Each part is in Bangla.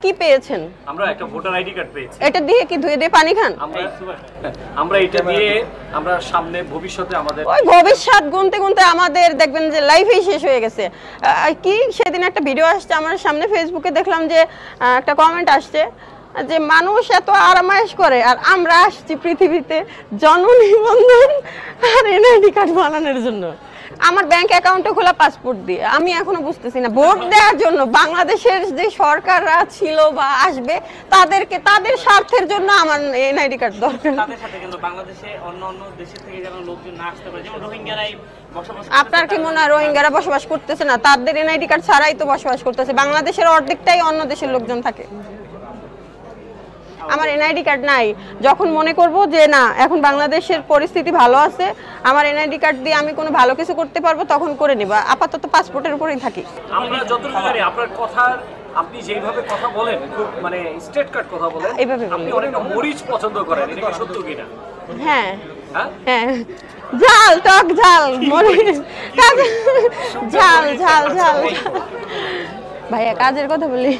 কি পেয়েছেন? আমরা একটা ভোটার আইডি কার্ড পেয়েছি। এটা দিয়ে কি ধুয়ে দিয়ে পানি খান? আমরা এটা দিয়ে আমরা সামনে ভবিষ্যতে আমাদের ওই ভবিষ্যৎ গুনতে গুনতে আমাদের দেখবেন যে লাইফই শেষ হয়ে গেছে। কি সেদিন একটা ভিডিও আসছে আমার সামনে, ফেসবুকে দেখলাম যে একটা কমেন্ট আসছে যে মানুষ এত আরামায়েশ করে আর আমরা আসছি পৃথিবীতে জন্ম নিবন্ধন আর এনআইডি কার্ড বানানোর জন্য। আমার ব্যাংক অ্যাকাউন্টে খোলা পাসপোর্ট দিয়ে। আমি এখনো বুঝতেছি না ভোট দেওয়ার জন্য বাংলাদেশের যে সরকাররা ছিল বা আসবে তাদেরকে তাদের স্বার্থের জন্য আমার এনআইডি কার্ড দরকার। তাদের সাথে কিন্তু বাংলাদেশে অন্য দেশ থেকে যেন লোকজন না আসতে পারে, যেমন রোহিঙ্গারাই বসবাস। আপনার কি মনে হয় রোহিঙ্গারা বসবাস করতেছে না? তাদের এনআইডি কার্ড ছাড়াই তো বসবাস করতেছে। বাংলাদেশের অর্ধেকটাই অন্য দেশের লোকজন থাকে। আমার এনআইডি কার্ড নাই, যখন মনে করব যে না এখন বাংলাদেশের পরিস্থিতি ভালো আছে, আমার এনআইডি কার্ড দিয়ে আমি কোনো ভালো কিছু করতে পারবো তখন করে নিবা। আপাতত পাসপোর্টের উপরেই থাকি। আমরা যতটুকু জানি আপনার কথা, আপনি যেভাবে কথা বলেন খুব মানে স্ট্রেট কাট কথা বলেন, এইভাবে আপনি অনেক মরিচ পছন্দ করেন, এটা কি সত্য কিনা? হ্যাঁ হ্যাঁ হ্যাঁ, ঝাল টক ঝাল মরিচ ঝাল ঝাল ঝাল। ভাইয়া কাজের কথা বলি,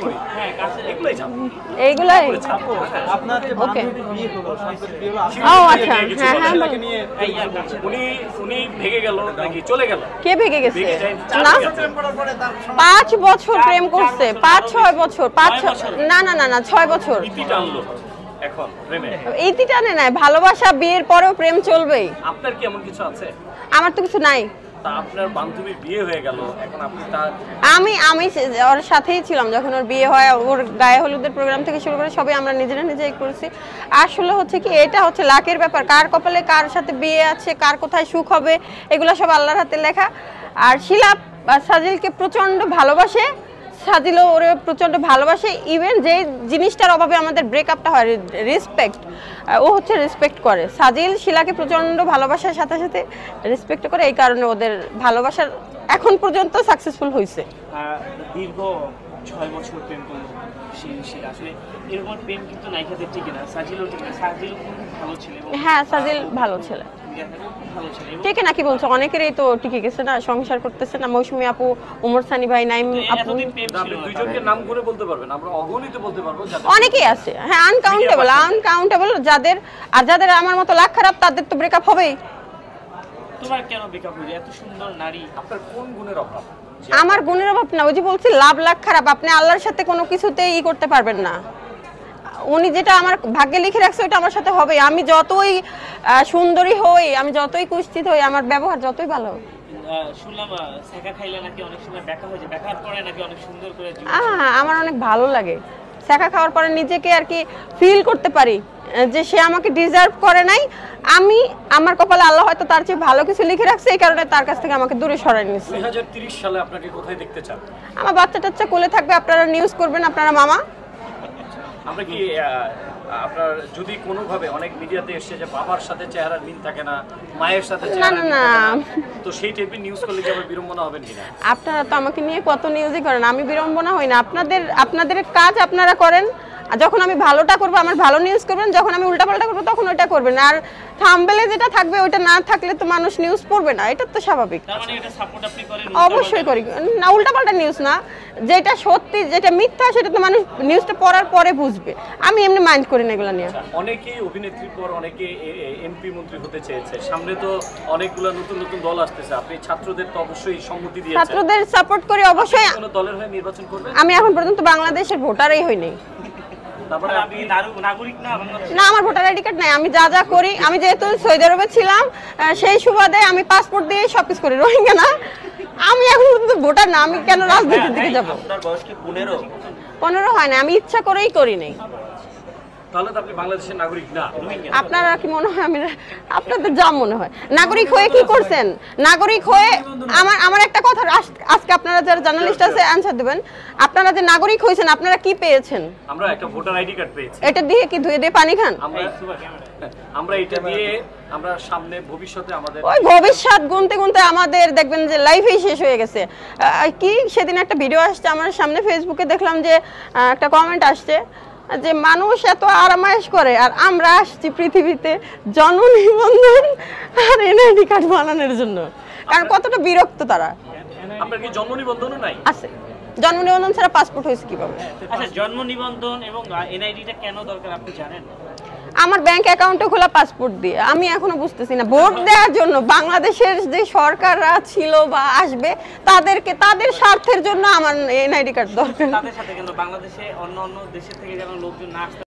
এইগুলাই ওকে। ও আচ্ছা, হ্যাঁ হ্যাঁ। উনি ভেগে গেল নাকি চলে গেল? কে ভেগে গেছে? না 5 বছর প্রেম করছে, 5-6 বছর, 5 না না না না 6 বছর। এখন প্রেমে ইতি টানে নাই, ভালোবাসা বিয়ের পরেও প্রেম চলবেই। আপনার কি এমন কিছু আছে? আমার তো কিছু নাই। তা আপনার বান্ধবীর বিয়ে হয়ে গেল, এখন আপনি তার আমি ওর সাথেই ছিলাম যখন ওর বিয়ে হয়। ওর গায়ে হলুদের প্রোগ্রাম থেকে শুরু করে সবই আমরা নিজেরা নিজেই করেছি। আসলে হচ্ছে কি, এটা হচ্ছে লাকের ব্যাপার, কার কপালে কার সাথে বিয়ে আছে, কার কোথায় সুখ হবে, এগুলো সব আল্লাহর হাতে লেখা। আর শিলা সাজিলকে প্রচন্ড ভালোবাসে, সাজিলও ওরে প্রচন্ড ভালোবাসে। ইভেন যে জিনিসটার অভাবে আমাদের ব্রেকআপটা হয়, রেসপেক্ট, ও হচ্ছে রেসপেক্ট করে। সাজিল শিলাকে প্রচন্ড ভালোবাসার সাথে সাথে রেসপেক্ট করে, এই কারণে ওদের ভালোবাসার এখন পর্যন্ত সাকসেসফুল হয়েছে। দীর্ঘ 6 বছর প্রেম করলো শিলা। আসলে এরকম প্রেম কিন্তু নায়িকাদের ঠিক না, সাজিলও ঠিক না। সাজিল খুব ভালো ছিল। হ্যাঁ সাজিল ভালো ছেলে। ঠিক না? কি বলছো? অনেকেরই তো টিকে গেছে না, সংসার করতেছে না। মৌসুমী আপু, উমর সানি ভাই, নাইম আপু, দুইজনকে নাম করে বলতে পারবেন, আমরা অগণিত বলতে পারবো। অনেকেই আছে, হ্যাঁ আনকাউন্টেবল যাদের। আর যাদের আমার মতো লাখ খারাপ তাদের তো ব্রেকআপ হবেই। তোমার কেন ব্রেকআপ হলো? এত সুন্দর নারী, আপনার কোন গুণের অভাব? আমার গুণের অভাব না, ওই যে বলছি লাভ লাখ খারাপ। আপনি আল্লাহর সাথে কোনো কিছুতেই করতে পারবেন না। উনি যেটা আমার ভাগ্যে লিখে রাখছে ওইটা আমার সাথে হবে। আমি যতই সুন্দরী হই, আমি যতই কুষ্ঠিত হই, আমার ব্যবহার যতই ভালো হোক। শুনলাম শেখা খাইলে নাকি অনেক সময় ব্যাখ্যা হয়ে যায়, ব্যাখ্যার পরে নাকি অনেক সুন্দর করে। আমার অনেক ভালো লাগে শেখা খাওয়ার পরে নিজেকে আর কি ফিল করতে পারি যে সে আমাকে ডিজার্ভ করে নাই। আমি আমার কপালে আল্লাহ হয়তো তার চেয়ে ভালো কিছু লিখে রাখছে, এই কারণে তার কাছ থেকে আমাকে দূরে সরাই নিয়েছে। 2030 সালে আপনাকে কোথায় দেখতে চান? আমার বাচ্চা টাচ্চা কোলে থাকবে, আপনারা নিউজ করবেন, আপনারা মামা। আমরা কি আপনার যদি কোনোভাবে অনেক মিডিয়াতে এসে যে বাবার সাথে চেহারার মিল থাকে না, মায়ের সাথে চেহারা না, তো সেই টাইপের নিউজ করলে কি আবার বিড়ম্বনা হবেন কিনা? আপনারা তো আমাকে নিয়ে কত নিউজই করেন, আমি বিড়ম্বনা হই না। আপনাদের কাজ আপনারা করেন। যখন আমি ভালোটা করবো আমার ভালো নিউজ করবেন, যখন আমি উল্টাপাল্টা করবো তখন ওইটা করবেন। আর থাম্বনেলে যেটা থাকবে ওইটা না থাকলে তো মানুষ নিউজ পড়বে না, এটা তো স্বাভাবিক। তার মানে এটা সাপোর্ট আপনি করেন? অবশ্যই করি না, উল্টাপাল্টা নিউজ না, যেটা সত্যি যেটা মিথ্যা সেটা তো মানুষ নিউজটা পড়ার পরে বুঝবে। আমি এমনি মাইন্ড করি না এগুলো নিয়ে। অনেকেই অভিনেত্রীর পর অনেকে এমপি মন্ত্রী হতে চেয়েছে, সামনে তো অনেকগুলো নতুন নতুন দল আসতেছে, আপনি ছাত্রদের তো অবশ্যই সম্মতি দিয়েছেন। ছাত্রদের সাপোর্ট করি অবশ্যই। কোন দলের হয়ে নির্বাচন করবেন? আমি এখন পর্যন্ত বাংলাদেশের ভোটারই হইনি। তারপরে আপনি নাগরিক না? না, আমার ভোটার আইডি কার্ড নাই। আমি যা করি, আমি যেহেতু সৌদি আরবে ছিলাম সেই সুবাদে আমি পাসপোর্ট দিয়ে সবকিছু করি। রোহিঙ্গা না, আমি এখন পর্যন্ত ভোটার না। আমি কেন রাজনীতির দিকে যাবো? আপনার বয়স কি 15 হয় না, আমি ইচ্ছা করেই করি নাই। তাহলে তো আপনি বাংলাদেশের নাগরিক না। আপনারা কি মনে হয়? আমি আপনাদের যা মনে হয়। নাগরিক হয়ে কি করছেন? নাগরিক হয়ে আমার একটা কথা, আজকে আপনারা যারা জার্নালিস্ট আছে অ্যানসার দিবেন। আপনারা যে নাগরিক হয়েছেন আপনারা কি পেয়েছেন? আমরা একটা ভোটার আইডি কার্ড পেয়েছি। এটা দিয়ে কি ধুয়ে দিয়ে পানি খান? আমরা এটা দিয়ে আমরা সামনে ভবিষ্যতে আমাদের ওই ভবিষ্যৎ গুনতে গুনতে আমাদের দেখবেন যে লাইফই শেষ হয়ে গেছে। কি সেদিন একটা ভিডিও আসছে আমার সামনে, ফেসবুকে দেখলাম যে একটা কমেন্ট আসছে যে মানুষ এত আরামায়েশ করে আর আমরা আসছি পৃথিবীতে জন্ম নিবন্ধন আর এনআইডি কার্ড বানানোর জন্য। কারণ কতটা বিরক্ত তারা। আপনার কি জন্ম নিবন্ধনও নাই? আছে। জন্ম নিবন্ধন ছাড়া পাসপোর্ট হয়েছে কিভাবে? আচ্ছা, জন্ম নিবন্ধন এবং এনআইডিটা কেন দরকার আপনি জানেন? আমার ব্যাংক অ্যাকাউন্টে খোলা পাসপোর্ট দিয়ে, আমি এখনো বুঝতেছি না। ভোট দেওয়ার জন্য বাংলাদেশের যে সরকাররা ছিল বা আসবে তাদের স্বার্থের জন্য আমার এনআইডি কার্ড দরকার। তাদের সাথে কিন্তু বাংলাদেশে অন্য অন্য দেশের থেকে যেন লোকজন না আসতে